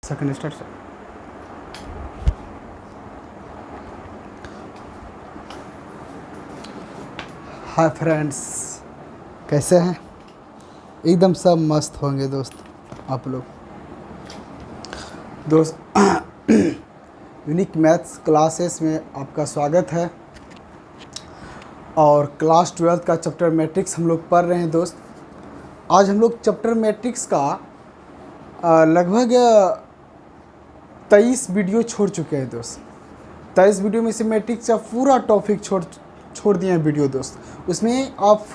Second start से। Hi friends, कैसे हैं? एकदम सब मस्त होंगे दोस्त आप लोग। दोस्त यूनिक मैथ्स क्लासेस में आपका स्वागत है। और क्लास 12 का चैप्टर मैट्रिक्स हम लोग पढ़ रहे हैं दोस्त। आज हम लोग चैप्टर मैट्रिक्स का लगभग 23 वीडियो छोड़ चुके हैं दोस्त। 23 वीडियो में से मैट्रिक्स का पूरा टॉपिक छोड़ दिए हैं वीडियो दोस्त। उसमें आप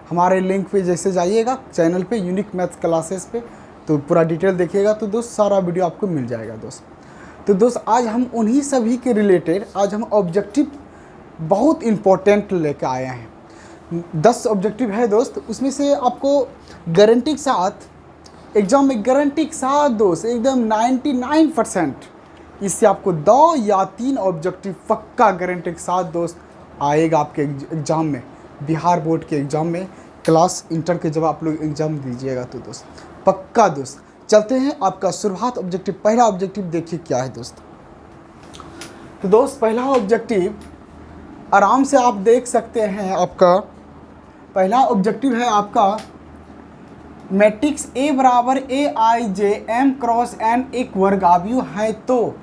हमारे लिंक पे जैसे जाइएगा चैनल पे यूनिक मैथ्स क्लासेस पे, तो पूरा डिटेल देखिएगा तो दोस्त सारा वीडियो आपको मिल जाएगा दोस्त। तो दोस्त आज हम उन्हीं सभी के रिलेटेड आज हम ऑब्जेक्टिव बहुत इम्पोर्टेंट लेकर आए हैं। 10 ऑब्जेक्टिव है दोस्त, उसमें से आपको गारंटी के साथ एग्ज़ाम में गारंटी के साथ दोस्त एकदम 99% इससे आपको 2 या 3 ऑब्जेक्टिव पक्का गारंटी के साथ दोस्त आएगा आपके एग्ज़ाम में। बिहार बोर्ड के एग्ज़ाम में क्लास इंटर के जब आप लोग एग्ज़ाम दीजिएगा तो दोस्त पक्का दोस्त। चलते हैं आपका शुरुआत ऑब्जेक्टिव, पहला ऑब्जेक्टिव देखिए क्या है दोस्त। तो दोस्त पहला ऑब्जेक्टिव आराम से आप देख सकते हैं। आपका पहला ऑब्जेक्टिव है आपका मैट्रिक्स A बराबर AIJ M क्रॉस N एक वर्ग आव्यूह है। तो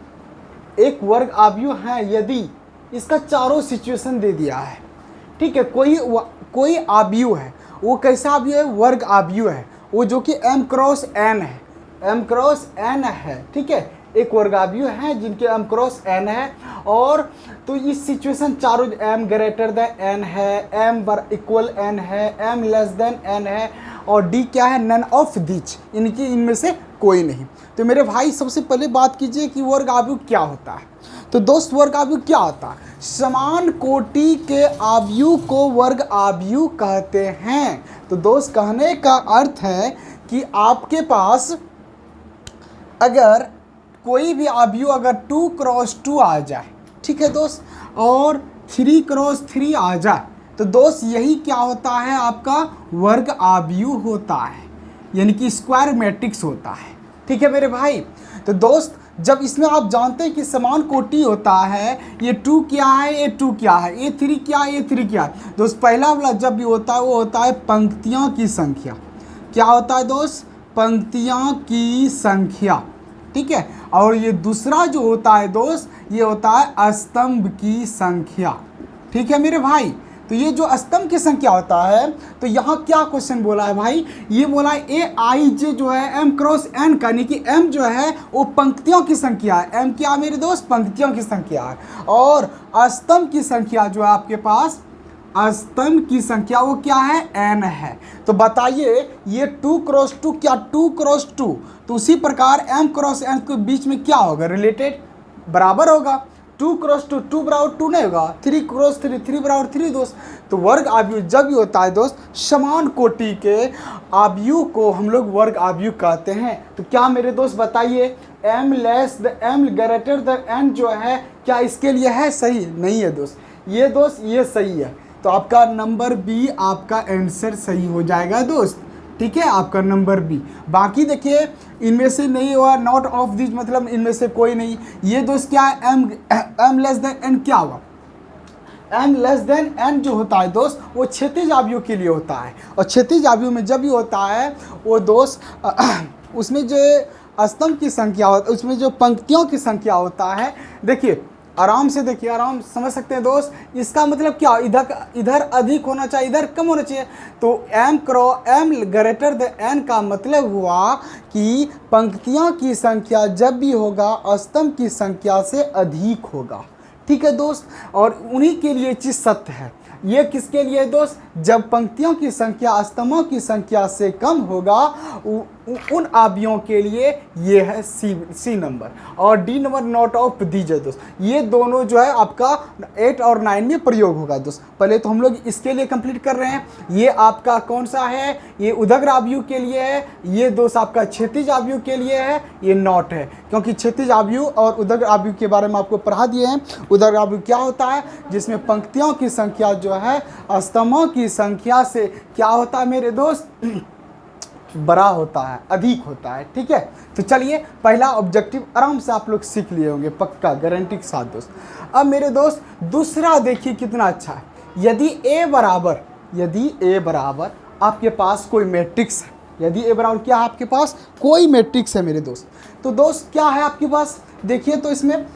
एक वर्ग आव्यूह है यदि इसका चारों सिचुएशन दे दिया है, ठीक है। कोई आव्यूह है, वो कैसा आव्यूह है? वर्ग आव्यूह है, वो जो कि M क्रॉस N है, M क्रॉस N है, ठीक है। एक वर्ग आव्यूह है जिनके M क्रॉस N है। और तो इस सिचुएशन चारों M ग्रेटर देन N है, M इक्वल N है, M लेस देन N है, और D क्या है? नन ऑफ दिच, इनकी इनमें से कोई नहीं। तो मेरे भाई सबसे पहले बात कीजिए कि वर्ग आव्यूह क्या होता है। तो दोस्त वर्ग आव्यूह क्या होता है? समान कोटि के आव्यूह को वर्ग आव्यूह कहते हैं। तो दोस्त कहने का अर्थ है कि आपके पास अगर कोई भी आव्यूह अगर 2 क्रॉस 2 आ जाए, ठीक है दोस्त, और 3 क्रॉस 3 आ जाए, तो दोस्त यही क्या होता है? आपका वर्ग आव्यूह होता है, यानी कि स्क्वायर मैट्रिक्स होता है, ठीक है मेरे भाई। तो दोस्त जब इसमें आप जानते हैं कि समान कोटि होता है, ये 2 क्या है, ये 2 क्या है, ये 3 क्या है, ये 3 क्या है दोस्त। पहला वाला जब भी होता है वो होता है पंक्तियों की संख्या। क्या होता है दोस्त? पंक्तियों की संख्या, ठीक है। और ये दूसरा जो होता है दोस्त, ये होता है स्तंभ की संख्या, ठीक है मेरे भाई। तो ये जो स्तंभ की संख्या होता है, तो यहाँ क्या क्वेश्चन बोला है भाई? ये बोला है AIJ जो है M क्रॉस N का, यानी कि M जो है वो पंक्तियों की संख्या है। M क्या मेरे दोस्त? पंक्तियों की संख्या है। और स्तंभ की संख्या जो है आपके पास, स्तंभ की संख्या वो क्या है? N है। तो बताइए ये 2 क्रॉस 2 क्या 2 क्रॉस 2? तो उसी प्रकार M क्रॉस N के बीच में क्या होगा? रिलेटेड बराबर होगा। 2 क्रॉस 2 2 बराबर 2 नहीं होगा, 3 क्रॉस 3 3 बराबर 3 दोस्त। तो वर्ग आव्यूह जब भी होता है दोस्त, समान कोटि के आव्यूह को हम लोग वर्ग आव्यूह कहते हैं। तो क्या मेरे दोस्त बताइए M ग्रेटर देन N जो है क्या इसके लिए है? सही नहीं है दोस्त, ये सही है। तो आपका नंबर बी आपका आंसर सही हो जाएगा दोस्त, ठीक है, आपका नंबर बी। बाकी देखिए इनमें से नहीं हुआ, नॉट ऑफ दिस मतलब इनमें से कोई नहीं। ये दोस्त क्या है? M लेस देन N क्या हुआ? M लेस देन N जो होता है दोस्त वो क्षैतिज आव्यूह के लिए होता है। और क्षैतिज आव्यूह में जब भी होता है वो दोस्त उसमें जो स्तंभ की संख्या होता है, उसमें जो पंक्तियों की संख्या होता है, देखिए आराम से देखिए, आराम समझ सकते हैं दोस्त। इसका मतलब क्या? इधर अधिक होना चाहिए, इधर कम होना चाहिए। तो M ग्रेटर देन N का मतलब हुआ कि पंक्तियों की संख्या जब भी होगा स्तंभ की संख्या से अधिक होगा, ठीक है दोस्त। और उन्हीं के लिए चीज़ सत्य है। ये किसके लिए दोस्त? जब पंक्तियों की संख्या स्तंभों की संख्या से कम होगा उन आव्यूहों के लिए ये है सी नंबर। और डी नंबर नॉट ऑफ दीजिए दोस्त। ये दोनों जो है आपका 8 और 9 में प्रयोग होगा दोस्त। पहले तो हम लोग इसके लिए कंप्लीट कर रहे हैं। ये आपका कौन सा है? ये उदग्र आव्यूह के लिए है। ये दोस्त आपका क्षैतिज आव्यूह के लिए है। ये नॉट है क्योंकि क्षैतिज आव्यूह और उदग्र आव्यूह के बारे में आपको पढ़ा दिए हैं। उदग्र आव्यूह क्या होता है? जिसमें पंक्तियों की संख्या जो है स्तंभों की संख्या से क्या होता है मेरे दोस्त? बड़ा होता है, अधिक होता है। ठीक है, तो चलिए पहला ऑब्जेक्टिव आराम से आप लोग सीख लिए होंगे, पक्का गारंटी के साथ दोस्त। अब मेरे दोस्त दूसरा देखिए कितना अच्छा है। यदि ए बराबर आपके पास कोई मैट्रिक्स है, यदि ए बराबर क्या है आपके पास कोई मैट्रिक्स है मेरे दोस्त, तो दोस्त क्या है आपके पास देखिए, तो इसमें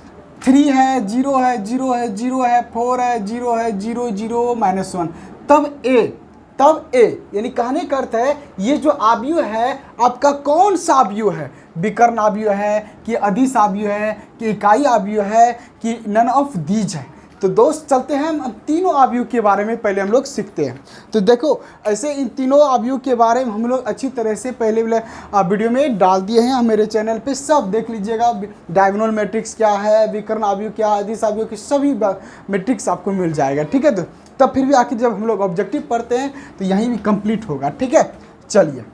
3 है, 0 है, 0 है, 0 है, 4 है, 0 है, 0 0 -1, तब ए यानी कहने का अर्थ है ये जो आव्यूह है आपका कौन सा आव्यूह है, विकर्ण आव्यूह है कि अदिश आव्यूह है कि इकाई आव्यूह है कि नन ऑफ दीज है। तो दोस्त चलते हैं हम तीनों आव्यूह के बारे में पहले हम लोग सीखते हैं। तो देखो ऐसे इन तीनों आव्यूह के बारे में हम लोग अच्छी तरह से पहले वीडियो में डाल दिए हैं, हम मेरे चैनल पे सब देख लीजिएगा। डायगोनल मैट्रिक्स क्या है, विकर्ण आव्यूह क्या है, अदिश आव्यूह की सभी मैट्रिक्स आपको मिल जाएगा। ठीक है, तो तब फिर भी आखिर जब हम लोग ऑब्जेक्टिव पढ़ते हैं तो यहीं भी कंप्लीट होगा। ठीक है, चलिए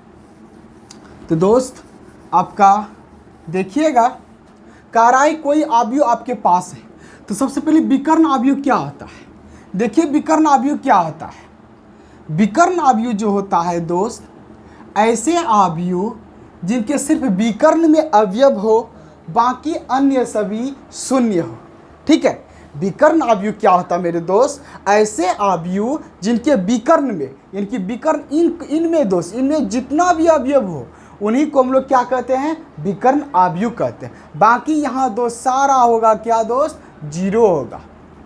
तो दोस्त आपका देखिएगा, काराई कोई आव्यूह आपके पास है, तो सबसे पहले विकर्ण आव्यूह क्या होता है। देखिए विकर्ण आव्यूह क्या होता है। विकर्ण आव्यूह जो होता है दोस्त, ऐसे आव्यूह जिनके सिर्फ विकर्ण में अवयव हो, बाकी अन्य सभी शून्य हो। ठीक है, विकर्ण आव्यूह क्या होता है मेरे दोस्त, ऐसे आव्यूह जिनके विकर्ण में, इनकी विकर्ण इनमें दोस्त, इनमें जितना भी अवयव हो उन्हीं को हम लोग क्या कहते हैं, विकर्ण आव्यूह कहते हैं। बाकी यहाँ दोस्त सारा होगा क्या दोस्त, 0 होगा।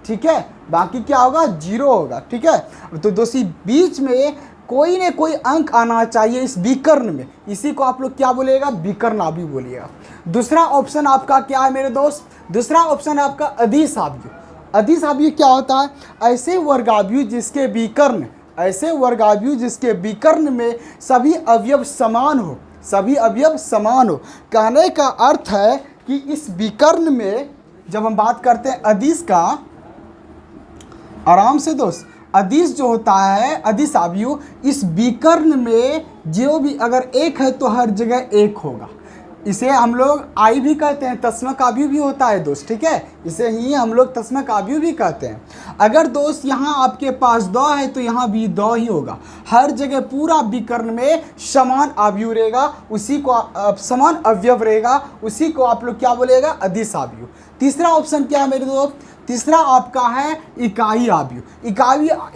ठीक है, बाकी क्या होगा, 0 होगा। ठीक है, तो दोस्ती बीच में कोई न कोई अंक आना चाहिए इस विकर्ण में, इसी को आप लोग क्या बोलिएगा, विकर्ण आव्यूह बोलिएगा। दूसरा ऑप्शन आपका क्या है मेरे दोस्त, दूसरा ऑप्शन है आपका अदिश आव्यूह। अदिश आव्यूह क्या होता है, ऐसे वर्गाव्यूह जिसके विकर्ण, ऐसे वर्गाव्यूह जिसके विकर्ण में सभी अवयव समान हो, सभी अवयव समान हो। कहने का अर्थ है कि इस विकर्ण में जब हम बात करते हैं अदिश का, आराम से दोस्त, अदिश जो होता है, अदिश आव्यूह, इस विकर्ण में जो भी अगर एक है तो हर जगह एक होगा। इसे हम लोग आई भी कहते हैं, तस्मक आव्यूह भी होता है दोस्त। ठीक है, इसे ही हम लोग तस्मक आव्यूह भी कहते हैं। अगर दोस्त यहाँ आपके पास 2 है तो यहाँ भी 2 ही होगा। हर जगह पूरा विकर्ण में समान आव्यूह रहेगा, उसी को समान अवयव रहेगा, उसी को आप लोग क्या बोलेगा, अदिश आव्यूह। तीसरा ऑप्शन क्या है मेरे दोस्त, तीसरा आपका है इकाई आव्यूह।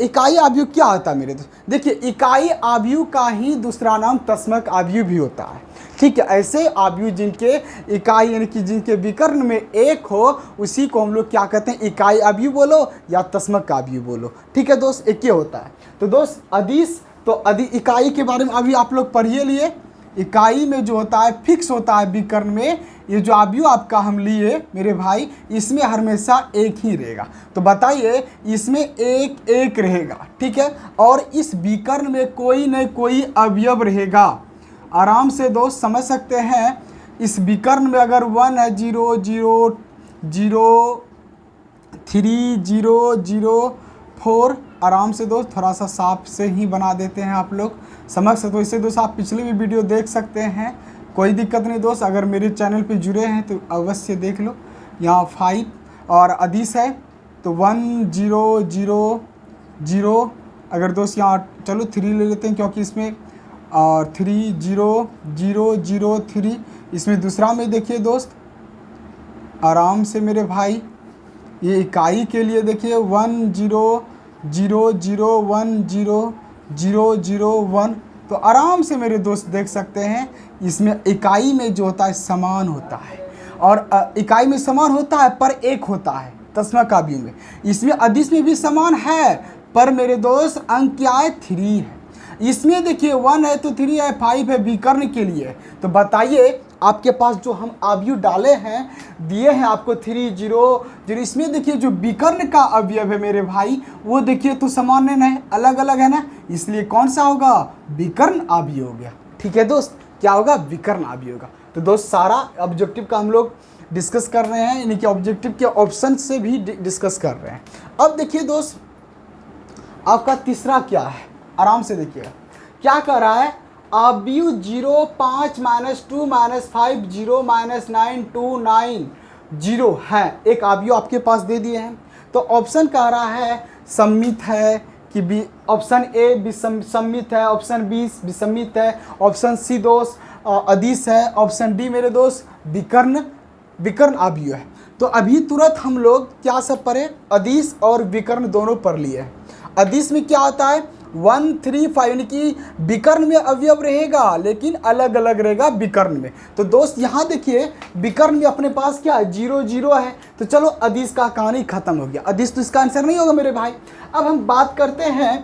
इकाई आव्यूह क्या होता है मेरे दोस्त, देखिए इकाई आव्यूह का ही दूसरा नाम तस्मक आव्यूह भी होता है। ठीक है, ऐसे आव्यूह जिनके इकाई यानी कि जिनके विकर्ण में एक हो, उसी को हम लोग क्या कहते हैं, इकाई आव्यूह बोलो या तस्मक आव्यूह बोलो। ठीक है दोस्त, एक ही होता है। तो दोस्त अदिश, तो इकाई के बारे में अभी आप लोग पढ़िए लिए। इकाई में जो होता है फिक्स होता है विकर्ण में, ये जो आव्यूह आपका हम लिए मेरे भाई, इसमें हमेशा एक ही रहेगा। तो बताइए इसमें एक एक रहेगा। ठीक है, और इस विकर्ण में कोई न कोई अवयव रहेगा। आराम से दोस्त समझ सकते हैं, इस विकर्ण में अगर 1 है, 0 0 0 3 0 0 4, आराम से दोस्त थोड़ा सा साफ से ही बना देते हैं आप लोग, समझ सकते हो। इससे दोस्त आप पिछले भी वीडियो देख सकते हैं, कोई दिक्कत नहीं दोस्त। अगर मेरे चैनल पे जुड़े हैं तो अवश्य देख लो। यहाँ 5 और अदिश है तो 1 0 0 0, अगर दोस्त यहाँ चलो 3 ले लेते हैं क्योंकि इसमें, और 3 0 0 0 3, इसमें दूसरा में देखिए दोस्त, आराम से मेरे भाई, ये इकाई के लिए देखिए 1 0 0 0 1 0 0 0 1, तो आराम से मेरे दोस्त देख सकते हैं इसमें इकाई में जो होता है समान होता है, और इकाई में समान होता है पर एक होता है तस्मक आव्यूह में। इसमें अदिश में भी समान है, पर मेरे दोस्त अंक क्या है, 3 है। इसमें देखिए 1 है तो 3 है, 5 है विकर्ण के लिए। तो बताइए आपके पास जो हम आव्यूह डाले हैं, दिए हैं आपको 3 0 0, इसमें देखिए जो विकर्ण का अवयव है मेरे भाई, वो देखिए तो समान है, अलग अलग है ना, इसलिए कौन सा होगा, विकर्ण आव्यूह हो गया। ठीक है दोस्त, क्या होगा, विकर्ण आव्यूह होगा। तो दोस्त सारा ऑब्जेक्टिव का हम लोग डिस्कस कर रहे हैं, यानी कि ऑब्जेक्टिव के ऑप्शन से भी डिस्कस कर रहे हैं। अब देखिए दोस्त आपका तीसरा क्या है, आराम से देखिएगा क्या कर रहा है, आव्यूह 0 5 -2 -5 0 -9 2 9 0 है, एक आव्यूह आपके पास दे दिए हैं। तो ऑप्शन कह रहा है सममित है कि बी ऑप्शन ए विसम्मित है, ऑप्शन बी विसम्मित है, ऑप्शन सी दोस्त अदिश है, ऑप्शन डी मेरे दोस्त विकर्ण आव्यूह है। तो अभी तुरंत हम लोग क्या सब पढ़े, अदिश और विकर्ण दोनों पढ़ लिए हैं। अदिश में क्या होता है 1 3 5 यानी कि विकर्ण में अवयव रहेगा लेकिन अलग अलग रहेगा विकर्ण में। तो दोस्त यहाँ देखिए विकर्ण में अपने पास क्या है 0 0 है। तो चलो अदिश का कहानी खत्म हो गया, अदिश तो इसका आंसर नहीं होगा मेरे भाई। अब हम बात करते हैं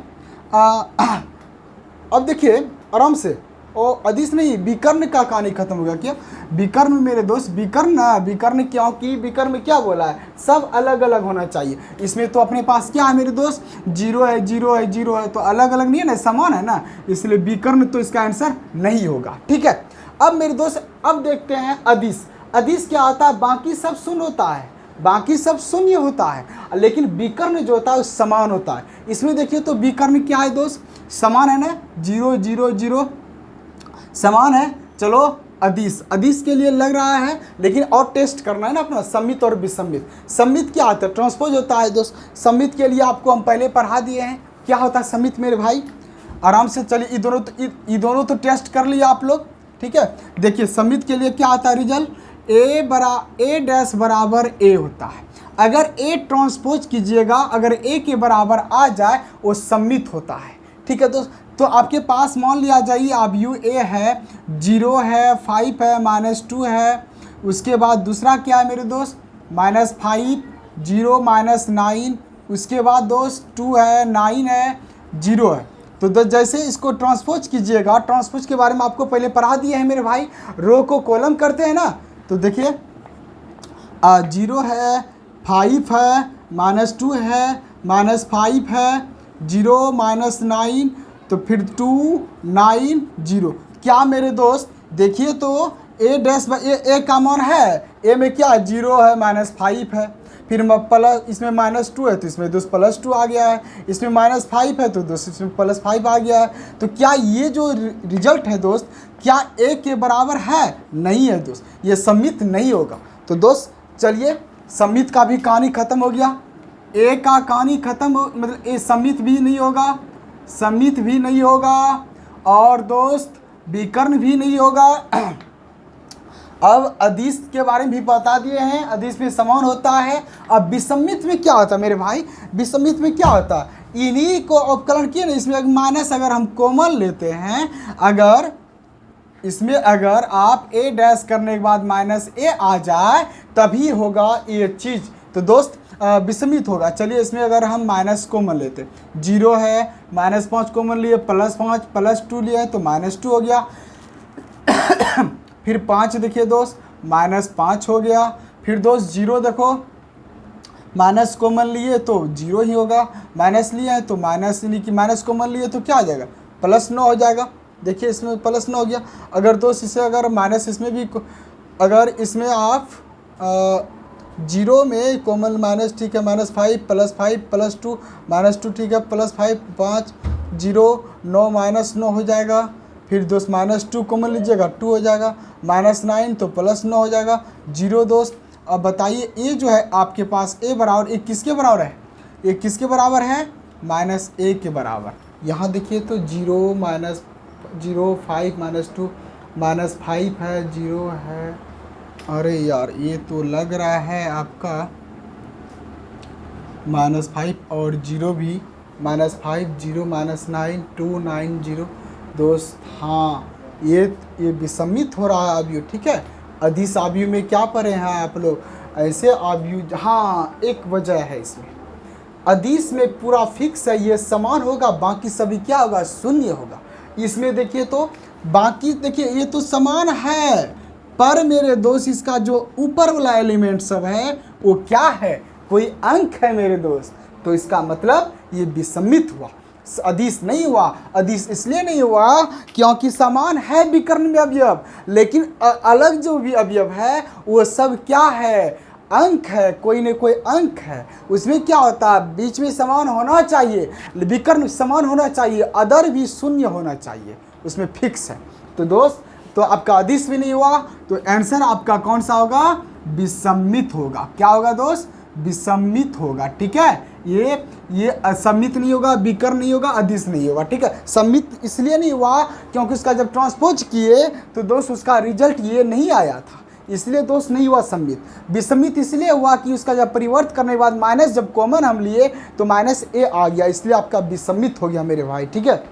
अब देखिए आराम से, और अदिश नहीं विकर्ण का कहानी खत्म हो गया। क्या विकर्ण मेरे दोस्त, विकर्ण क्योंकि विकर्ण में क्या बोला है सब अलग अलग होना चाहिए। इसमें तो अपने पास क्या है मेरे दोस्त 0 है 0 है 0 है, तो अलग अलग नहीं है ना, समान है ना, इसलिए विकर्ण तो इसका आंसर नहीं होगा। ठीक है, अब मेरे दोस्त अब देखते हैं अदिश। अदिश क्या होता है, बाकी सब शून्य होता है, बाकी सब शून्य होता है, लेकिन विकर्ण जो होता है वो समान होता है। इसमें देखिए तो विकर्ण क्या है दोस्त, समान है ना, 0 0 0 समान है। चलो अदिश के लिए लग रहा है, लेकिन और टेस्ट करना है ना अपना, सम्मित और विसम्मित। सम्मित क्या होता है, ट्रांसपोज होता है दोस्त। सम्मित के लिए आपको हम पहले पढ़ा दिए हैं, क्या होता है सम्मित मेरे भाई, आराम से चलिए ये दोनों तो टेस्ट कर लिया आप लोग। ठीक है, देखिए सम्मित के लिए क्या आता है रिजल्ट ए डैश बराबर ए होता है। अगर ए ट्रांसपोज कीजिएगा, अगर ए के बराबर आ जाए वो सम्मित होता है। ठीक है दोस्त, तो आपके पास मान लिया जाइए आव्यूह ए है, 0 है, 5 है, -2 है, उसके बाद दूसरा क्या है मेरे दोस्त -5 0 -9, उसके बाद दोस्त 2 है, 9 है, 0 है। तो जैसे इसको ट्रांसपोज कीजिएगा, ट्रांसपोज के बारे में आपको पहले पढ़ा दिए हैं मेरे भाई, रो को कॉलम करते हैं ना। तो देखिए 0 है, 5 है, -2 है, -5 है, 0 -9, तो फिर 2 9 0। क्या मेरे दोस्त देखिए तो ए डैश ए का मान है, ए में क्या 0 है, -5 है, फिर प्लस इसमें -2 है तो इसमें दोस्त +2 आ गया है, इसमें -5 है तो दोस्त इसमें +5 आ गया है। तो क्या ये जो रिजल्ट है दोस्त क्या ए के बराबर है, नहीं है दोस्त, ये सम्मित नहीं होगा। तो दोस्त चलिए सम्मित का भी कहानी खत्म हो गया, ए का कहानी खत्म हो, मतलब ए सम्मित भी नहीं होगा, सम्मित भी नहीं होगा, और दोस्त विकर्ण भी नहीं होगा। अब अदिश के बारे में भी बता दिए हैं, अदिश में समान होता है। अब विसम्मित में क्या होता है मेरे भाई, विसम्मित में क्या होता है, इन्हीं को अवकलन किए ना, इसमें माइनस अगर हम कॉमन लेते हैं, अगर इसमें अगर आप ए डैश करने के बाद -a आ जाए तभी होगा ये चीज़। तो दोस्त विसम्मित होगा। चलिए इसमें अगर हम माइनस कॉमन लेते, 0 है, -5 कॉमन लिए, +5 +2 लिए तो -2 हो गया। फिर 5 देखिए दोस्त -5 हो गया। फिर दोस्त 0 देखो माइनस कॉमन लिए तो 0 ही होगा, माइनस लिए हैं तो माइनस, यानी कि माइनस कॉमन लिए तो क्या आ जाएगा +9 हो जाएगा। देखिए इसमें +9 हो गया। अगर दोस्त इसे अगर माइनस इसमें भी, अगर इसमें आप 0 में कॉमन माइनस, ठीक है, -5 +5 +2 -2, ठीक है, +5 5 0 9 -9 हो जाएगा। फिर दोस्त -2 कॉमन लीजिएगा 2 हो जाएगा, -9 तो +9 हो जाएगा 0 दोस्त। अब बताइए ये जो है आपके पास ए बराबर, एक किसके बराबर है, एक किसके बराबर है -a के बराबर। यहाँ देखिए तो 0 -0 5 -2 -5 है, 0 है। अरे यार ये तो लग रहा है आपका -5 और 0 भी, -5 0 -9 2 9 0 दोस्त। हाँ ये विसम्मित हो रहा है आव्यूह, ठीक है। अदिश आव्यूह में क्या पढ़े हैं आप लोग, ऐसे आव्यूह। हाँ एक वजह है इसमें, अदिश में पूरा फिक्स है, ये समान होगा, बाकी सभी क्या होगा शून्य होगा। इसमें देखिए तो बाकी देखिए ये तो समान है, पर मेरे दोस्त इसका जो ऊपर वाला एलिमेंट सब है वो क्या है, कोई अंक है मेरे दोस्त। तो इसका मतलब ये विसम्मित हुआ, अदिश नहीं हुआ। अदिश इसलिए नहीं हुआ क्योंकि समान है विकर्ण में अवयव, लेकिन अलग जो भी अवयव है वो सब क्या है, अंक है, कोई न कोई अंक है। उसमें क्या होता है, बीच में समान होना चाहिए, विकर्ण समान होना चाहिए, अदर भी शून्य होना चाहिए, उसमें फिक्स है। तो दोस्त तो आपका अदिश भी नहीं हुआ, तो आंसर आपका कौन सा होगा, विसम्मित होगा। क्या होगा दोस्त, विसम्मित होगा। ठीक है, ये असम्मित नहीं होगा, विकर्ण नहीं होगा, अदिश नहीं होगा। ठीक है, सम्मित इसलिए नहीं हुआ क्योंकि उसका जब ट्रांसपोज किए तो दोस्त उसका रिजल्ट ये नहीं आया था, इसलिए दोस्त नहीं हुआ सम्मित। विसम्मित इसलिए हुआ कि उसका जब परिवर्त करने के बाद माइनस जब कॉमन हम लिए तो माइनस ए आ गया, इसलिए आपका विसम्मित हो गया मेरे भाई। ठीक है,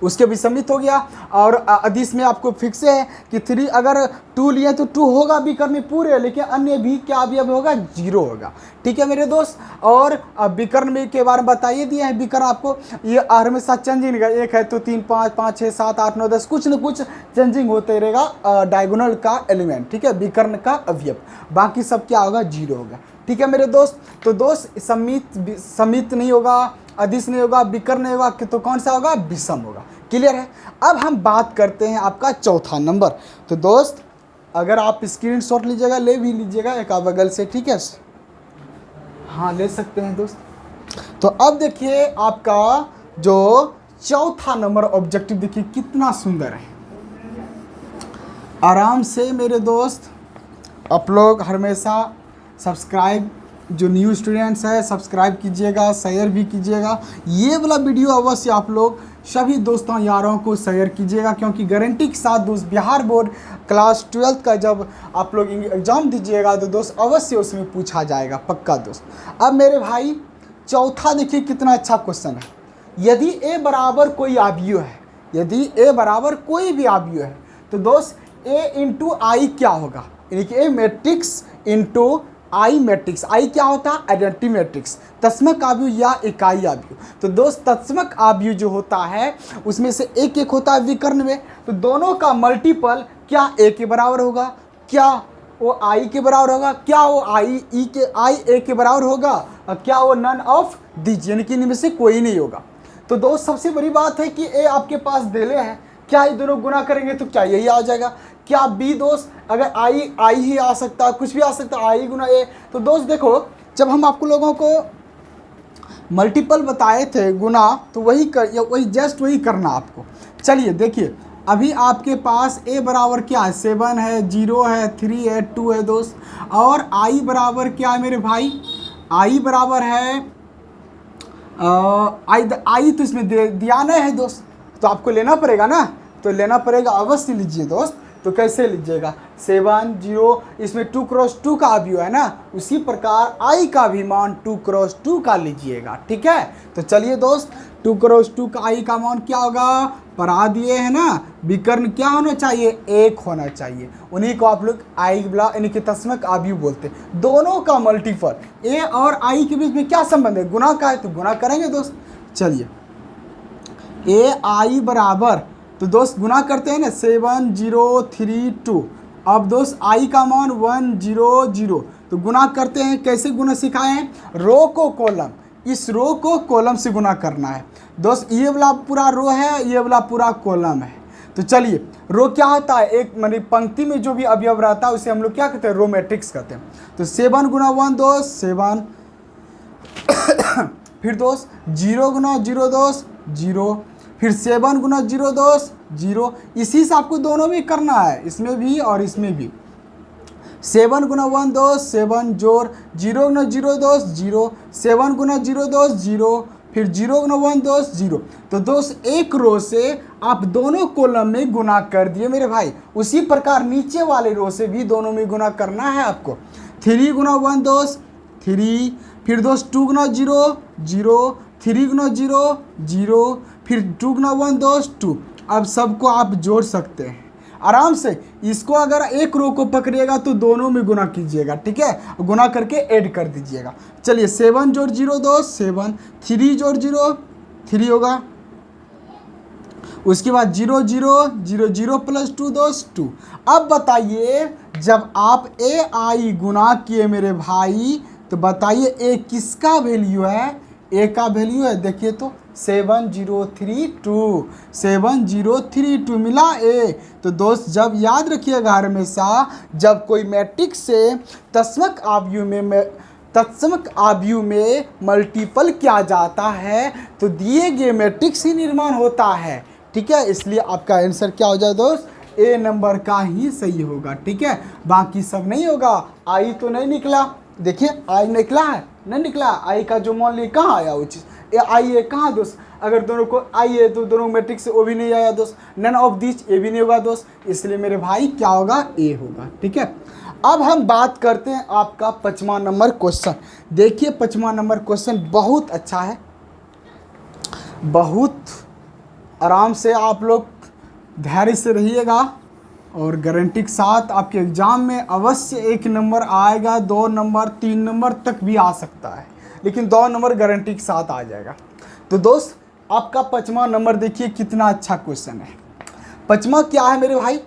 उसके विसम्मित हो गया। और अदिश में आपको फिक्स है कि 3 अगर 2 लिए तो 2 होगा विकर्ण में पूरे, लेकिन अन्य भी क्या अवयव होगा, 0 होगा। ठीक है मेरे दोस्त, और विकर्ण में के बारे में बताइए दिए हैं। विकर्ण आपको ये हमेशा चेंजिंग रहेगा, 1 है तो 3 5 5 6 7 8 9 10 कुछ न कुछ चेंजिंग होते रहेगा डायगोनल का एलिमेंट। ठीक है, विकर्ण का अवयव, बाकी सब क्या होगा, 0 होगा। ठीक है मेरे दोस्त, तो दोस्त सम्मित नहीं होगा, अदिश नहीं होगा, विकर्ण नहीं होगा, तो कौन सा होगा, विषम होगा। क्लियर है। अब हम बात करते हैं आपका चौथा नंबर। तो दोस्त अगर आप स्क्रीनशॉट लीजिएगा, ले भी लीजिएगा एक बगल से। ठीक है, हाँ ले सकते हैं दोस्त। तो अब देखिए आपका जो चौथा नंबर ऑब्जेक्टिव देखिए कितना सुंदर है। आराम से मेरे दोस्त आप लोग हमेशा सब्सक्राइब, जो न्यू स्टूडेंट्स है सब्सक्राइब कीजिएगा, शेयर भी कीजिएगा। ये वाला वीडियो अवश्य आप लोग सभी दोस्तों यारों को शेयर कीजिएगा, क्योंकि गारंटी के साथ दोस्त बिहार बोर्ड क्लास 12 का जब आप लोग एग्ज़ाम दीजिएगा तो दोस्त अवश्य उसमें पूछा जाएगा, पक्का दोस्त। अब मेरे भाई चौथा देखिए कितना अच्छा क्वेश्चन है। यदि ए बराबर कोई आव्यूह है, यदि ए बराबर कोई भी आव्यूह है तो दोस्त ए इंटू आई क्या होगा, यानी कि ए मैट्रिक्स इंटू आई मैट्रिक्स। आई क्या होता है, आइडेंटिटी मैट्रिक्स, तत्समक आव्यूह या इकाई आव्यूह। तो दोस्त तत्समक आव्यूह जो होता है उसमें से एक एक होता है विकर्ण में, तो दोनों का मल्टीपल क्या ए के बराबर होगा, क्या वो आई के बराबर होगा, क्या वो आई ए के बराबर होगा, और क्या वो नन ऑफ दीज, यानी कि इनमें से कोई नहीं होगा। तो दोस्त सबसे बड़ी बात है कि ए आपके पास देले हैं, क्या ये दोनों गुना करेंगे तो क्या यही आ जाएगा। क्या बी दोस्त अगर आई ही आ सकता है, कुछ भी आ सकता है, आई गुना ए। तो दोस्त देखो जब हम आपको लोगों को मल्टीपल बताए थे गुना, तो वही जस्ट वही करना आपको। चलिए देखिए अभी आपके पास ए बराबर क्या है, 7 है, 0 है, 3 है, 2 है दोस्त, और आई बराबर क्या है मेरे भाई, आई बराबर है आई तो इसमें दिया नहीं है दोस्त, तो आपको लेना पड़ेगा ना, तो लेना पड़ेगा, अवश्य लीजिए दोस्त। तो कैसे लीजिएगा, 7 0, इसमें 2 क्रॉस 2 का अवयव है ना, उसी प्रकार आई का भी मान 2 क्रॉस 2 का लीजिएगा। ठीक है, तो चलिए दोस्त 2 क्रॉस 2 का आई का मान क्या होगा, पढ़ा दिए है ना, विकर्ण क्या होना चाहिए, 1 होना चाहिए। उन्हीं को आप लोग आई बला यानी कि तत्समक आव्यूह बोलते हैं। दोनों का मल्टीपल ए और आई के बीच में क्या संबंध है, गुना का है, तो गुना करेंगे दोस्त। चलिए ए आई बराबर, तो दोस्त गुना करते हैं ना, 7 0 3 2। अब दोस्त आई का मान 1 0 0, तो गुना करते हैं। कैसे गुना सिखाए हैं, रो को कॉलम, इस रो को कॉलम से गुना करना है दोस्त। ये वाला पूरा रो है, ये वाला पूरा कॉलम है। तो चलिए रो क्या होता है, एक मानी पंक्ति में जो भी अवयव रहता है उसे हम लोग क्या कहते हैं, रो मैट्रिक्स कहते हैं। तो 7 गुना 1 दोस्त 7, फिर दोस्त 0 गुना 0 दोस्त 0, फिर 7 गुना 0 दोस्त 0। इसी से आपको दोनों में करना है, इसमें भी और इसमें भी। 7 गुना 1 दोस्त 7 जोड़ 0 गुना 0 दोस्त 0, 7 गुना 0 दोस्त 0, फिर 0 गुना 1 दोस्त 0। तो दोस्त एक रो से आप दोनों कॉलम में गुना कर दिए मेरे भाई, उसी प्रकार नीचे वाले रो से भी दोनों में गुना करना है आपको। 3 गुना 1 दोस्त 3, फिर दोस्त 2 गुना 0 0, 3 गुना 0 0, फिर 2 गुना 1 दोस्त 2। अब सबको आप जोड़ सकते हैं आराम से। इसको अगर एक रो को पकड़िएगा तो दोनों में गुना कीजिएगा, ठीक है, गुना करके ऐड कर दीजिएगा। चलिए 7 जोड़ 0 दोस्त 7, 3 जोड़ 0 3 होगा, उसके बाद 0 0 0 0 प्लस 2 दोस्त 2। अब बताइए जब आप ए आई गुना किए मेरे भाई, तो बताइए ए किसका वैल्यू है, ए का वैल्यू है, देखिए तो 7032, 7032 मिला ए। तो दोस्त जब याद रखिएगा हमेशा, जब कोई मैट्रिक्स से तत्समक आव्यूह में मल्टीपल किया जाता है तो दिए गए मैट्रिक्स ही निर्माण होता है, ठीक है। इसलिए आपका आंसर क्या हो जाए दोस्त, ए नंबर का ही सही होगा, ठीक है, बाकी सब नहीं होगा। आई तो नहीं निकला, देखिए आई निकला है, नहीं निकला, आई का जो मान लिए कहाँ आया वो चीज़, आई है कहाँ दोस्त, अगर दोनों को आई है तो दोनों मैट्रिक्स से वो भी नहीं आया दोस्त, नन ऑफ दिस ए भी नहीं होगा दोस्त, इसलिए मेरे भाई क्या होगा, ए होगा। ठीक है, अब हम बात करते हैं आपका 5वां नंबर क्वेश्चन। देखिए 5वां नंबर क्वेश्चन बहुत अच्छा है, बहुत आराम से आप लोग धैर्य से रहिएगा और गारंटी के साथ आपके एग्ज़ाम में अवश्य 1 नंबर आएगा, 2 नंबर 3 नंबर तक भी आ सकता है, लेकिन 2 नंबर गारंटी के साथ आ जाएगा। तो दोस्त आपका 5वां नंबर देखिए कितना अच्छा क्वेश्चन है। 5वां क्या है मेरे भाई,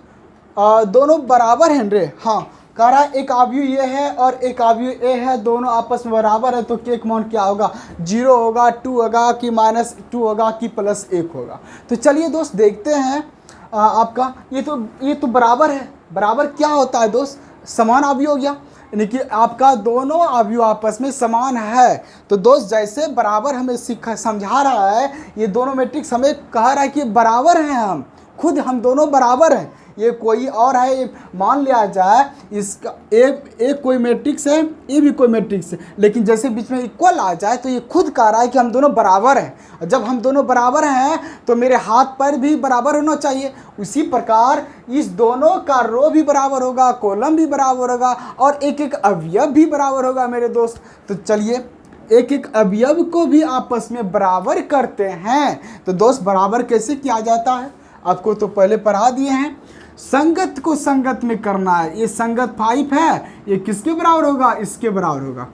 दोनों बराबर हैं रे, हाँ कह रहा है एक अवयव ये है और एक अवयव ए है, दोनों आपस में बराबर है, तो के का मान क्या होगा, 0 होगा, 2 होगा कि -2 होगा कि +1 होगा। तो चलिए दोस्त देखते हैं आपका ये तो बराबर है। बराबर क्या होता है दोस्त, समान अवयव हो गया, यानी कि आपका दोनों अवयव आपस में समान है। तो दोस्त जैसे बराबर हमें समझा रहा है, ये दोनों मैट्रिक्स हमें कह रहा है कि बराबर हैं, हम दोनों बराबर हैं। ये कोई और है, मान लिया जाए इसका ए कोई मैट्रिक्स है, ए भी कोई मैट्रिक्स है, लेकिन जैसे बीच में इक्वल आ जाए तो ये खुद कह रहा है कि हम दोनों बराबर हैं। और जब हम दोनों बराबर हैं तो मेरे हाथ पैर भी बराबर होना चाहिए। उसी प्रकार इस दोनों का रो भी बराबर होगा, कॉलम भी बराबर होगा और एक एक अवयव भी बराबर होगा मेरे दोस्त। तो चलिए एक एक अवयव को भी आपस में बराबर करते हैं। तो दोस्त बराबर कैसे किया जाता है, आपको तो पहले पढ़ा दिए हैं। संगत को संगत में करना है, ये संगत 5 है, ये किसके बराबर होगा, इसके बराबर होगा।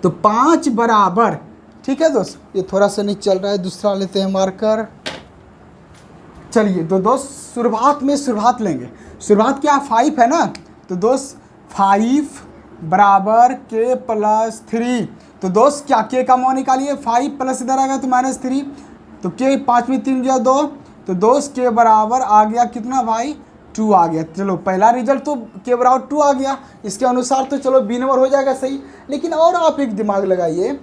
तो 5 बराबर, ठीक है दोस्त, ये थोड़ा सा नहीं चल रहा है, दूसरा लेते हैं मार्कर। चलिए तो दोस्त शुरुआत लेंगे। शुरुआत क्या 5 है ना, तो दोस्त 5 बराबर k + 3। तो दोस्त क्या k का मान निकालिए, 5 प्लस इधर आ गया तो -3, तो k 5 में 3 गया 2, तो दोस्त के बराबर आ गया कितना भाई, 2 आ गया। चलो पहला रिजल्ट तो के बराबर 2 आ गया, इसके अनुसार तो चलो बी नंबर हो जाएगा सही। लेकिन और आप एक दिमाग लगाइए,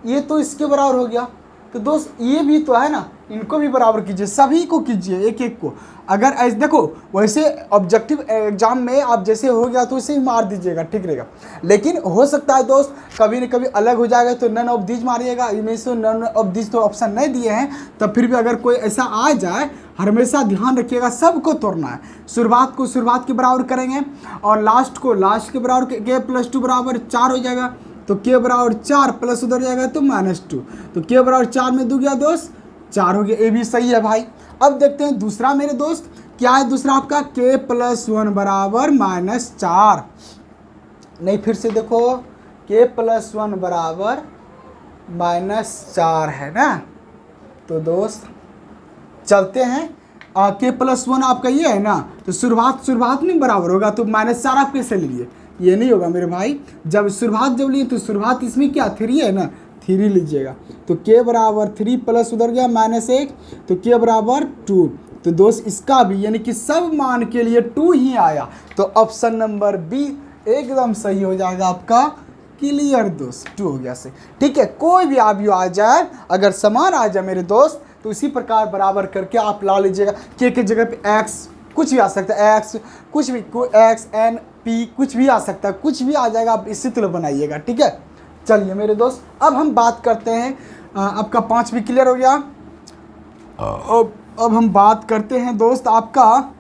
ये तो इसके बराबर हो गया, तो दोस्त ये भी तो है ना, इनको भी बराबर कीजिए, सभी को कीजिए एक एक को। अगर ऐसे देखो, वैसे ऑब्जेक्टिव एग्जाम में आप जैसे हो गया तो इसे ही मार दीजिएगा, ठीक रहेगा। लेकिन हो सकता है दोस्त कभी न कभी अलग हो जाएगा, तो नन ऑफ दीज मारिएगा। इनमें से नन ऑफ दीज तो ऑप्शन नहीं दिए हैं, तब फिर भी अगर कोई ऐसा आ जाए, हमेशा ध्यान रखिएगा सबको तोड़ना है। शुरुआत को शुरुआत के बराबर करेंगे और लास्ट को लास्ट के बराबर, k + 2 बराबर 4 हो जाएगा, तो k बराबर 4 प्लस उधर जाएगा तो -2, तो k बराबर 4 में 2 गया दोस्त, 4 हो गया, ये भी सही है भाई। अब देखते हैं दूसरा मेरे दोस्त क्या है, दूसरा आपका k + 1 बराबर -4। नहीं फिर से देखो, k + 1 बराबर -4 है ना। तो दोस्त चलते हैं, k + 1 आपका ये है ना, तो शुरुआत में बराबर होगा, तो -4 आप कैसे लीजिए, ये नहीं होगा मेरे भाई। जब शुरुआत लिए तो शुरुआत इसमें क्या 3 है ना, 3 लीजिएगा। तो k बराबर 3 प्लस उधर गया -1, तो k बराबर 2। तो दोस्त इसका भी यानी कि सब मान के लिए 2 ही आया, तो ऑप्शन नंबर बी एकदम सही हो जाएगा आपका। क्लियर दोस्त, 2 हो गया से, ठीक है। कोई भी अवयव आ जाए, अगर समान आ जाए मेरे दोस्त, तो इसी प्रकार बराबर करके आप ला लीजिएगा। k के जगह पे x कुछ भी आ सकता है, x कुछ भी, x n p कुछ भी आ सकता है, कुछ भी आ जाएगा, आप इसी तरह बनाइएगा, ठीक है। चलिए मेरे दोस्त अब हम बात करते हैं, आपका 5 भी क्लियर हो गया। अब हम बात करते हैं दोस्त आपका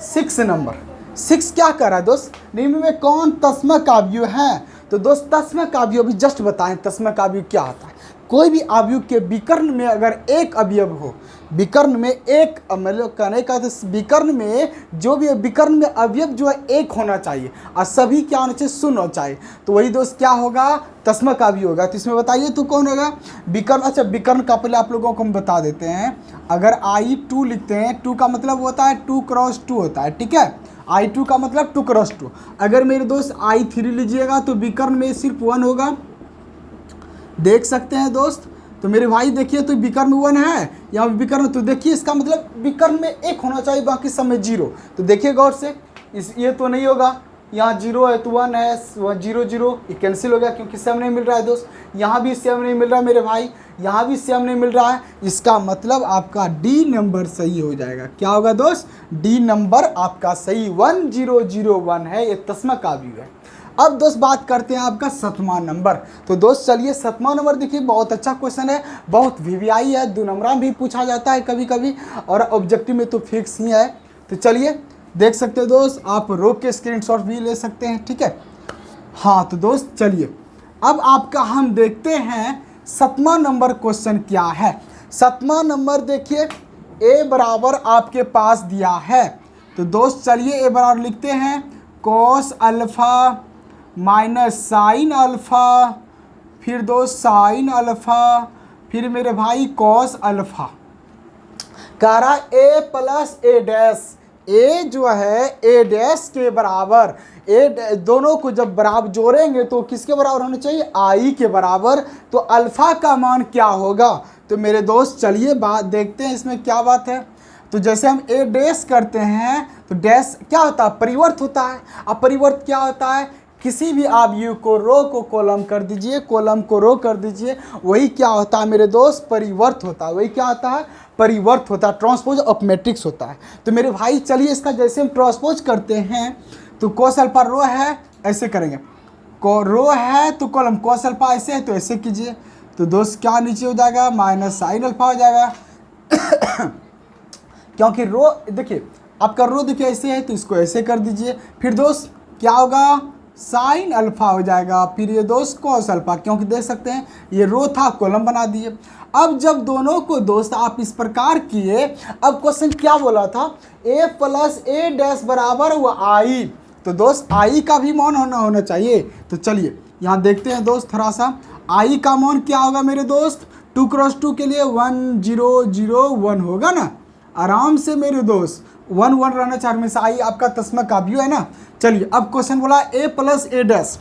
6 नंबर। 6 क्या कर रहा है दोस्त, निम्न में कौन तस्मक अवयव है। तो दोस्त तस्मक अवयव भी जस्ट बताएं, तस्मक अवयव क्या होता है। कोई भी अवयव के विकर्ण में अगर एक अवयव हो, विकर्ण में एक, मतलब कहने का तो विकर्ण में जो भी विकर्ण में अवयव जो है एक होना चाहिए और सभी क्या होना चाहिए, शून्य होना चाहिए। तो वही दोस्त क्या होगा, तस्मक अवयव होगा। तो इसमें बताइए तो कौन होगा विकर्ण। अच्छा विकर्ण का पहले आप लोगों को हम बता देते हैं। अगर I2 लिखते हैं, 2 का मतलब होता है 2 × 2 होता है, ठीक है। I2 का मतलब 2 × 2। अगर मेरे दोस्त I3 लीजिएगा तो विकर्ण में सिर्फ 1 होगा, देख सकते हैं दोस्त। तो मेरे भाई देखिए, तो विकर्ण 1 है यहाँ विकर्ण, तो देखिए इसका मतलब विकर्ण में 1 होना चाहिए, बाकी सब में 0। तो देखिए गौर से, ये तो नहीं होगा, यहाँ 0 है तो 1 है, 0 0 ये कैंसिल हो गया क्योंकि सेम नहीं मिल रहा है दोस्त। यहाँ भी सेम नहीं मिल रहा मेरे भाई, यहाँ भी सेम नहीं मिल रहा है। इसका मतलब आपका डी नंबर सही हो जाएगा। क्या होगा दोस्त? डी नंबर आपका सही 1001 है, ये तस्मा काव्य है। अब दोस्त बात करते हैं आपका 7वां नंबर। तो दोस्त चलिए 7वां नंबर देखिए, बहुत अच्छा क्वेश्चन है, बहुत वीवीआई है, 2 नंबरा भी पूछा जाता है कभी कभी, और ऑब्जेक्टिव में तो फिक्स ही है। तो चलिए देख सकते हो दोस्त, आप रोक के स्क्रीनशॉट भी ले सकते हैं, ठीक है। हाँ तो दोस्त चलिए अब आपका हम देखते हैं 7वां नंबर क्वेश्चन क्या है। 7वां नंबर देखिए, ए बराबर आपके पास दिया है। तो दोस्त चलिए ए बराबर लिखते हैं cos alpha minus sine alpha, फिर दोस्त साइन अल्फ़ा, फिर मेरे भाई कॉस अल्फ़ा। कह रहा ए प्लस ए डैश, ए जो है ए डैश के बराबर, ए दोनों को जब बराबर जोड़ेंगे तो किसके बराबर होना चाहिए? आई के बराबर। तो अल्फ़ा का मान क्या होगा? तो मेरे दोस्त चलिए बात देखते हैं इसमें क्या बात है। तो जैसे हम ए डैश करते हैं तो डैश क्या होता है? परिवर्त होता है। अब परिवर्त क्या होता है? किसी भी आप यू को रो को कॉलम कर दीजिए, कॉलम को रो कर दीजिए, वही क्या होता है मेरे दोस्त? परिवर्त होता है। वही क्या होता है? परिवर्त होता है, ट्रांसपोज ऑफ मैट्रिक्स होता है। तो मेरे भाई चलिए इसका जैसे हम ट्रांसपोज करते हैं तो कॉस अल्फा रो है, ऐसे करेंगे, को रो है तो कॉलम कॉस अल्फा ऐसे है तो ऐसे कीजिए। तो दोस्त क्या नीचे हो जाएगा? माइनस साइन अल्फा हो जाएगा क्योंकि रो देखिए आपका रो देखिए ऐसे है तो इसको ऐसे कर दीजिए। फिर दोस्त क्या होगा? साइन अल्फा हो जाएगा। फिर ये दोस्त कॉस अल्फा, क्योंकि देख सकते हैं ये रो था, कॉलम बना दिए। अब जब दोनों को दोस्त आप इस प्रकार किए, अब क्वेश्चन क्या बोला था? ए प्लस ए डैश बराबर वो आई। तो दोस्त आई का भी मान होना चाहिए। तो चलिए यहाँ देखते हैं दोस्त थोड़ा सा, आई का मान क्या होगा मेरे दोस्त? 2 क्रॉस 2 के लिए 1 0 0 1 होगा ना, आराम से मेरे दोस्त 1 1 रहना चाहिए हमेशा। आई आपका तस्मा काव्य है ना। चलिए अब क्वेश्चन बोला ए प्लस ए डैश,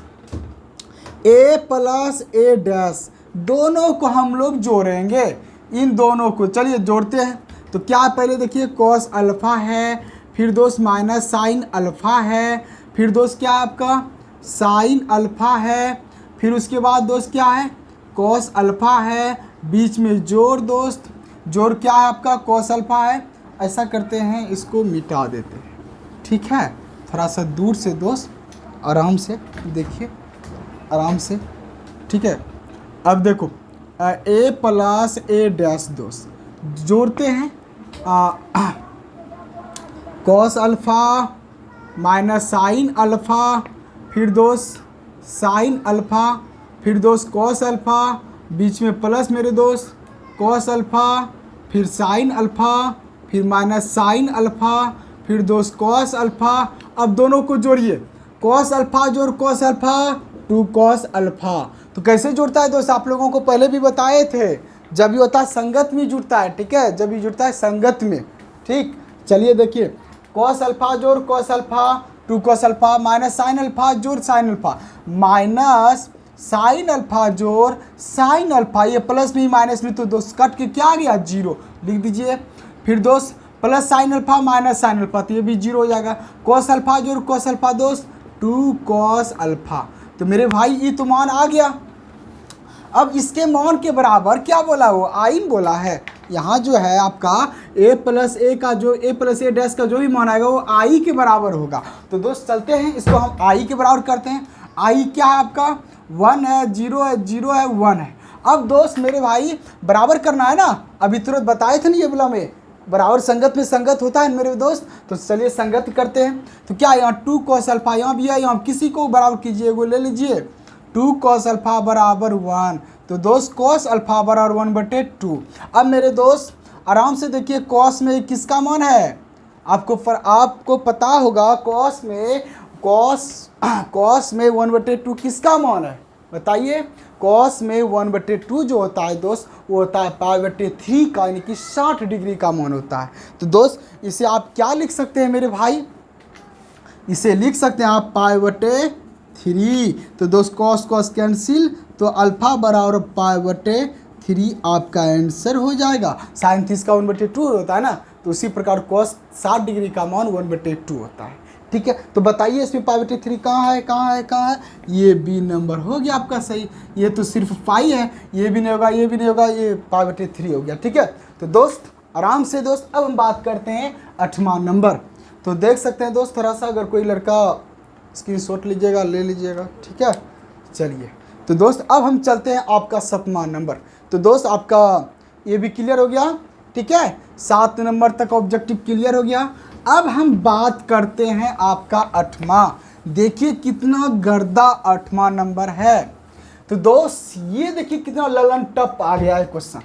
ए प्लस ए डैश दोनों को हम लोग जोड़ेंगे, इन दोनों को चलिए जोड़ते हैं। तो क्या पहले देखिए कॉस अल्फ़ा है, फिर दोस्त माइनस साइन अल्फ़ा है, फिर दोस्त क्या आपका साइन अल्फ़ा है, फिर उसके बाद दोस्त क्या है? कॉस अल्फ़ा है, बीच में जोड़ दोस्त, जोड़ क्या है आपका? कॉस अल्फ़ा है। ऐसा करते हैं, इसको मिटा देते हैं, ठीक है। थोड़ा सा दूर से दोस्त, आराम से देखिए, आराम से, ठीक है। अब देखो ए प्लस ए डैश दोस्त जोड़ते हैं, cos alpha minus sine alpha, फिर दोस्त साइन अल्फ़ा, फिर दोस्त कॉस अल्फ़ा, बीच में प्लस मेरे दोस्त कॉस अल्फ़ा, फिर साइन अल्फ़ा, फिर माइनस साइन अल्फ़ा, फिर दोस्त कॉस अल्फ़ा। अब दोनों को जोड़िए, कॉस अल्फ़ा जोड़ कॉस अल्फ़ा 2 कॉस अल्फ़ा। तो कैसे जुड़ता है दोस्त? आप लोगों को पहले भी बताए थे, जब ये होता है संगत में जुड़ता है, ठीक है, जब ये जुड़ता है संगत में, ठीक। चलिए देखिए कॉस अल्फ़ा जोड़ cos alpha 2 cos alpha, minus sine alpha जोड़ sine alpha, minus sine alpha जोड़ साइन अल्फ़ा, ये प्लस में माइनस में तो दोस्त कट के क्या आ गया? 0 लिख दीजिए। फिर दोस्त plus sign alpha minus sine alpha, तो ये भी 0 हो जाएगा। कॉस अल्फ़ा जोड़ कॉस अल्फ़ा दोस्त 2 कॉस अल्फ़ा। तो मेरे भाई ये तो मान आ गया। अब इसके मान के बराबर क्या बोला? वो आइन बोला है। यहाँ जो है आपका ए प्लस ए का जो ए प्लस ए डैश का जो भी मान आएगा वो आई के बराबर होगा। तो दोस्त चलते हैं, इसको हम आई के बराबर करते हैं। आई क्या है आपका? 1 है, 0 है, 0 है, 1 है। अब दोस्त मेरे भाई बराबर करना है ना, अभी तुरंत बताए थे ना ये बोला में बराबर संगत में संगत होता है मेरे दोस्त। तो चलिए संगत करते हैं। तो क्या यहाँ 2 कॉस अल्फ़ा यहाँ भी है, यहाँ किसी को बराबर कीजिए, वो ले लीजिए 2 कॉस अल्फ़ा बराबर 1। तो दोस्त कॉस अल्फ़ा बराबर 1/2। अब मेरे दोस्त आराम से देखिए कॉस में किसका मान है? आपको पता होगा कॉस में 1/2 किसका मान है? बताइए। कॉस में 1/2 जो होता है दोस्त वो होता है π/3 का, यानी कि 60 डिग्री का मान होता है। तो दोस्त इसे आप क्या लिख सकते हैं मेरे भाई? इसे लिख सकते हैं आप π/3। तो दोस्त कॉस कॉस कैंसिल, तो अल्फ़ा बराबर π/3 आपका आंसर हो जाएगा। साइन थीटा का 1/2 होता है ना, तो उसी प्रकार कॉस 60 डिग्री का मान 1/2 होता है। ठीक है, तो बताइए इसमें पाइवेटेड 3 कहाँ है, कहाँ है, कहाँ है? ये बी नंबर हो गया आपका सही। ये तो सिर्फ पाई है, ये भी नहीं होगा, ये भी नहीं होगा, ये पाइवेटेड 3 हो गया। ठीक है, तो दोस्त आराम से दोस्त अब हम बात करते हैं 8वां नंबर। तो देख सकते हैं दोस्त, थोड़ा सा अगर कोई लड़का स्क्रीनशॉट लीजिएगा, ले लीजिएगा। ठीक है, चलिए तो दोस्त अब हम चलते हैं आपका 7वां नंबर। तो दोस्त आपका ये भी क्लियर हो गया। ठीक है, 7 नंबर तक ऑब्जेक्टिव क्लियर हो गया। अब हम बात करते हैं आपका 8वां। देखिए कितना गर्दा 8वां नंबर है। तो दोस्त ये देखिए कितना ललन टप आ गया है क्वेश्चन।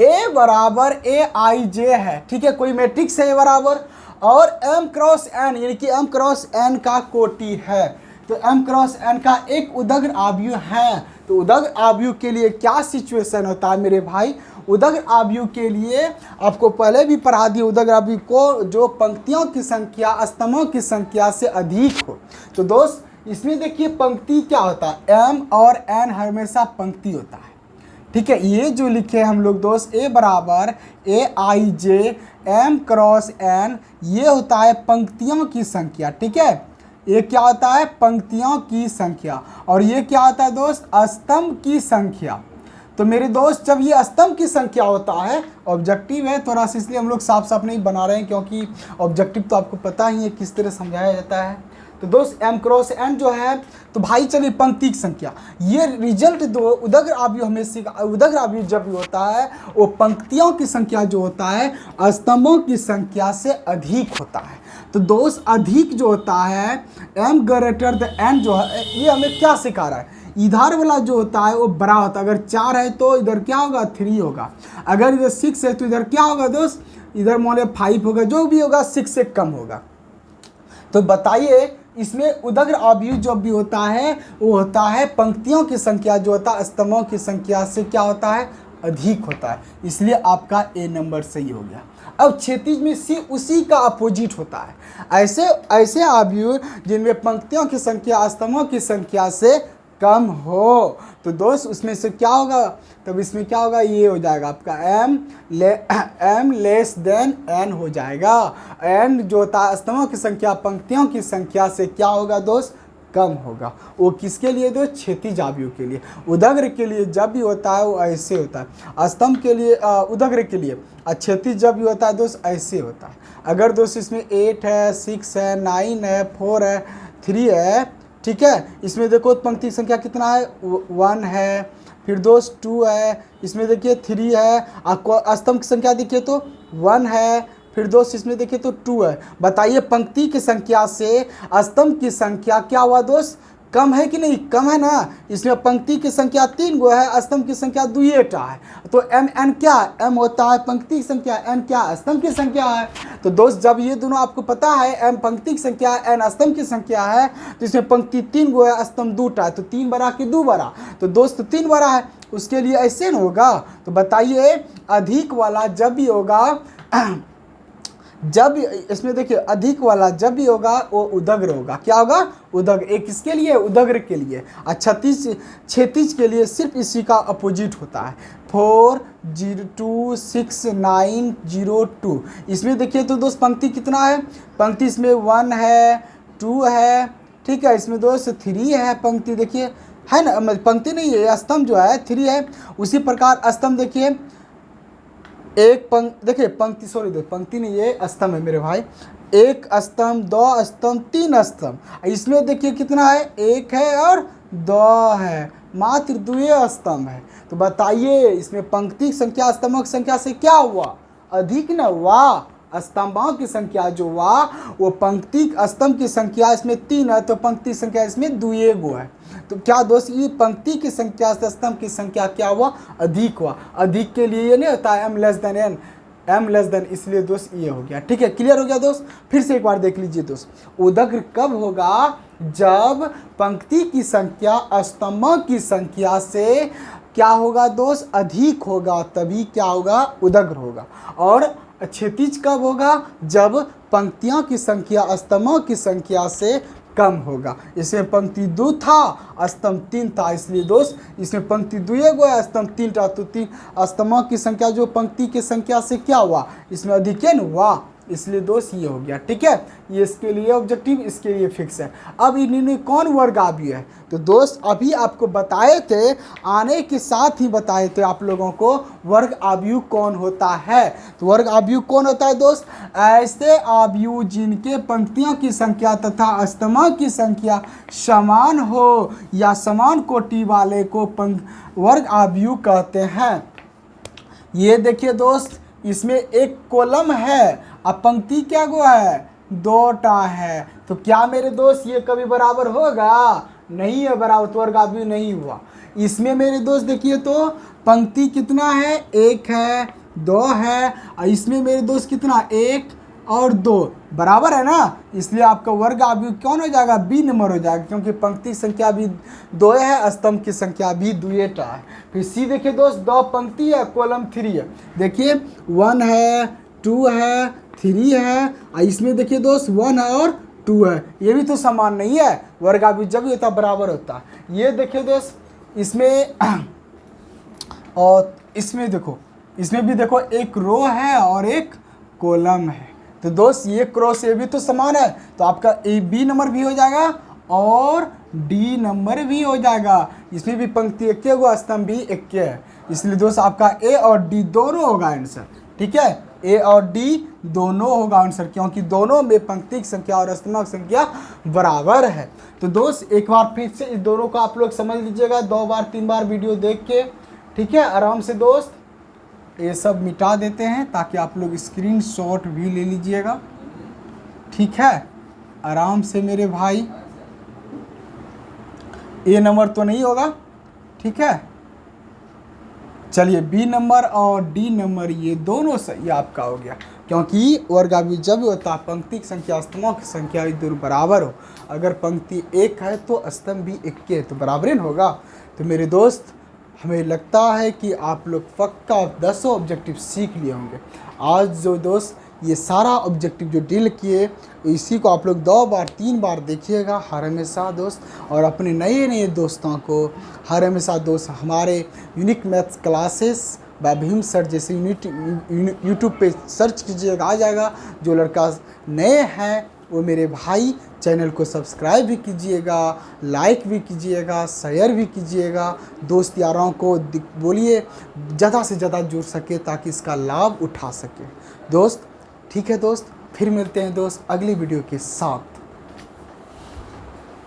ए बराबर ए आई जे है। ठीक है, कोई मैट्रिक्स है ए बराबर, और m क्रॉस n यानी कि m क्रॉस n का कोटि है। तो m क्रॉस n का एक उदग्र आव्यूह है। तो उदग्र आव्यूह के लिए क्या सिचुएशन होता है मेरे भाई? उदग्र आव्यूह के लिए आपको पहले भी पढ़ा दिया, उदग्र आव्यूह को जो पंक्तियों की संख्या स्तंभों की संख्या से अधिक हो। तो दोस्त इसमें देखिए पंक्ति क्या होता है, m और n हमेशा पंक्ति होता है। ठीक है, ये जो लिखे हम लोग दोस्त ए बराबर ए आई जे एम क्रॉस एन, ये होता है पंक्तियों की संख्या। ठीक है, ये क्या होता है? पंक्तियों की संख्या। और ये क्या होता है दोस्त? स्तंभ की संख्या। तो मेरे दोस्त जब ये स्तंभ की संख्या होता है, ऑब्जेक्टिव है थोड़ा सा इसलिए हम लोग साफ साफ नहीं बना रहे हैं, क्योंकि ऑब्जेक्टिव तो आपको पता ही है किस तरह समझाया जाता है। तो दोस्त m क्रॉस n जो है, तो भाई चलिए पंक्ति की संख्या, ये रिजल्ट दो उदग्र आव्यूह हमेशा, उदग्र आव्यूह जब भी होता है वो पंक्तियों की संख्या जो होता है स्तंभों की संख्या से अधिक होता है। तो दोस्त अधिक जो होता है m ग्रेटर द n जो है, ये हमें क्या सिखा रहा है? इधर वाला जो होता है वो बड़ा होता है। अगर 4 है तो इधर क्या होगा? 3 होगा। अगर इधर 6 है तो इधर क्या होगा दोस्त? इधर मान लो 5 होगा, जो भी होगा 6 से कम होगा। तो बताइए इसमें उदग्र आव्यूह जो भी होता है वो होता है पंक्तियों की संख्या जो होता है स्तंभों की संख्या से क्या होता है? अधिक होता है। इसलिए आपका ए नंबर सही हो गया। अब क्षैतिज में सी उसी का अपोजिट होता है। ऐसे ऐसे आव्यूह जिनमें पंक्तियों की संख्या स्तंभों की संख्या से कम हो, तो दोस्त उसमें से क्या होगा? तब इसमें क्या होगा? ये हो जाएगा आपका m लेस देन n हो जाएगा। n जो होता है स्तंभों की संख्या पंक्तियों की संख्या से क्या होगा दोस्त? कम होगा। वो किसके लिए दोस्त? क्षैतिज आव्यूह के लिए। उदग्र के लिए जब भी होता है वो ऐसे होता है, स्तंभ के लिए उदग्र के लिए, क्षैतिज जब भी होता है दोस्त ऐसे होता है। अगर दोस्त इसमें 8 है, 6 है, 9 है, 4 है, 3 है, ठीक है, इसमें देखो पंक्ति संख्या कितना है? 1 है, फिर दोस्त 2 है, इसमें देखिए 3 है, आपको स्तंभ की संख्या देखिए तो 1 है, फिर दोस्त इसमें देखिए तो 2 है। बताइए पंक्ति की संख्या से स्तंभ की संख्या क्या हुआ दोस्त? कम है कि नहीं? कम है ना। इसमें पंक्ति की संख्या 3 गो है, स्तंभ की संख्या 2 है। तो m n क्या? m होता है पंक्ति की संख्या, n क्या? स्तंभ की संख्या है। तो दोस्त जब ये दोनों आपको पता है m पंक्ति की संख्या है, n स्तंभ की संख्या है, तो इसमें पंक्ति 3 गो है, स्तंभ 2 है, तो 3 बड़ा कि 2 बड़ा? तो दोस्त 3 बड़ा है, उसके लिए ऐसे न होगा। तो बताइए अधिक वाला जब भी होगा जब इसमें देखिए अधिक वाला जब भी होगा वो उदग्र होगा। क्या होगा? उदग्र। एक किसके लिए? उदग्र के लिए। क्षैतिज के लिए सिर्फ इसी का अपोजिट होता है। 4 0 2 6 9 0 2। इसमें देखिए तो दोस्त पंक्ति कितना है? पंक्ति इसमें 1 है, 2 है, ठीक है, इसमें दोस्त 3 है पंक्ति, देखिए है ना, पंक्ति नहीं है, स्तंभ जो है 3 है। उसी प्रकार स्तंभ देखिए एक देखिए पंक्ति, सॉरी पंक्ति नहीं, ये स्तंभ है मेरे भाई। 1 स्तंभ, 2 स्तंभ, 3 स्तंभ। इसमें देखिए कितना है? 1 है और 2 है, मात्र 2 स्तंभ है। तो बताइए इसमें पंक्ति संख्या स्तंभों की संख्या से क्या हुआ? अधिक न हुआ। स्तंभों की संख्या जो हुआ वो पंक्ति स्तंभ की संख्या इसमें 3 है, तो पंक्ति संख्या इसमें 2 गो है। तो क्या दोस्त ये पंक्ति की संख्या से स्तंभ की संख्या क्या हुआ? अधिक हुआ। अधिक के लिए ये नहीं होता है m less than n, m less than, इसलिए दोस्त ये हो गया। ठीक है, क्लियर हो गया दोस्त। फिर से एक बार देख लीजिए दोस्त, उदग्र कब होगा? जब पंक्ति की संख्या स्तंभों की संख्या से क्या होगा दोस्त? अधिक होगा, तभी क्या होगा? उदग्र होगा। और क्षैतिज कब होगा? जब पंक्तियों की संख्या स्तंभों की संख्या से कम होगा। इसमें पंक्ति 2 था, स्तंभ 3 था, इसलिए दोस्त इसमें पंक्ति 2 गो है, स्तंभ 3 था, तो 3 स्तंभों की संख्या जो पंक्ति की संख्या से क्या हुआ? इसमें अधिक है न हुआ, इसलिए दोस्त ये हो गया। ठीक है, ये इसके लिए ऑब्जेक्टिव, इसके लिए फिक्स है। अब इन्होंने कौन वर्ग आव्यूह है, तो दोस्त अभी आपको बताए थे, आने के साथ ही बताए थे आप लोगों को वर्ग आव्यूह कौन होता है। तो वर्ग आव्यूह कौन होता है दोस्त, ऐसे आव्यूह जिनके पंक्तियों की संख्या तथा स्तंभों की संख्या समान हो या समान कोटि वाले को वर्ग आव्यूह कहते हैं। ये देखिए दोस्त, इसमें एक कॉलम है, अब पंक्ति क्या गो है, 2टा है। तो क्या मेरे दोस्त ये कभी बराबर होगा, नहीं है बराबर, तो वर्ग आव्यूह नहीं हुआ। इसमें मेरे दोस्त देखिए तो पंक्ति कितना है, 1 है, 2 है, और इसमें मेरे दोस्त कितना, 1 और 2 बराबर है ना, इसलिए आपका वर्ग आव्यूह कौन हो जाएगा, बी नंबर हो जाएगा, क्योंकि पंक्ति संख्या भी 2 है, स्तंभ की संख्या भी 2टा है। फिर सी देखिए दोस्त, 2 पंक्ति है, कॉलम 3 है, देखिए 1 है, 2 है, 3 है, और इसमें देखिए दोस्त 1 है और 2 है, ये भी तो समान नहीं है, वर्ग आव्यूह जब होता बराबर होता है। ये देखिए दोस्त, इसमें और इसमें देखो, इसमें भी देखो एक रो है और एक कॉलम है, तो दोस्त ये क्रॉस ये भी तो समान है, तो आपका ए बी नंबर भी हो जाएगा और डी नंबर भी हो जाएगा। इसमें भी पंक्ति एक गो, स्तंभ भी एक है, इसलिए दोस्त आपका ए और डी दोनों होगा आंसर। ठीक है, ए और डी दोनों होगा आंसर, क्योंकि दोनों में पंक्ति की संख्या और स्तंभ की संख्या बराबर है। तो दोस्त एक बार फिर से इस दोनों को आप लोग समझ लीजिएगा, 2 बार 3 बार वीडियो देख के। ठीक है, आराम से दोस्त ये सब मिटा देते हैं ताकि आप लोग स्क्रीनशॉट भी ले लीजिएगा। ठीक है, आराम से मेरे भाई, ए नंबर तो नहीं होगा। ठीक है, चलिए बी नंबर और डी नंबर ये दोनों सही आपका हो गया, क्योंकि वर्ग आव्यूह जब होता है पंक्ति की संख्या स्तंभों की संख्या भी दोनों बराबर हो। अगर पंक्ति 1 है तो स्तंभ भी 1 के, तो बराबर होगा। तो मेरे दोस्त हमें लगता है कि आप लोग पक्का 10 ऑब्जेक्टिव सीख लिए होंगे। आज जो दोस्त ये सारा ऑब्जेक्टिव जो डील किए, इसी को आप लोग 2 बार 3 बार देखिएगा हर हमेशा दोस्त, और अपने नए नए दोस्तों को हर हमेशा दोस्त हमारे unique maths classes bye Bhim sir जैसे यूट्यूब पे सर्च कीजिएगा, आ जाएगा। जो लड़का नए हैं वो मेरे भाई चैनल को सब्सक्राइब भी कीजिएगा, लाइक भी कीजिएगा, शेयर भी कीजिएगा, दोस्त यारों को बोलिए ज़्यादा से ज़्यादा जुड़ सके ताकि इसका लाभ उठा सके दोस्त। ठीक है दोस्त, फिर मिलते हैं दोस्त अगली वीडियो के साथ।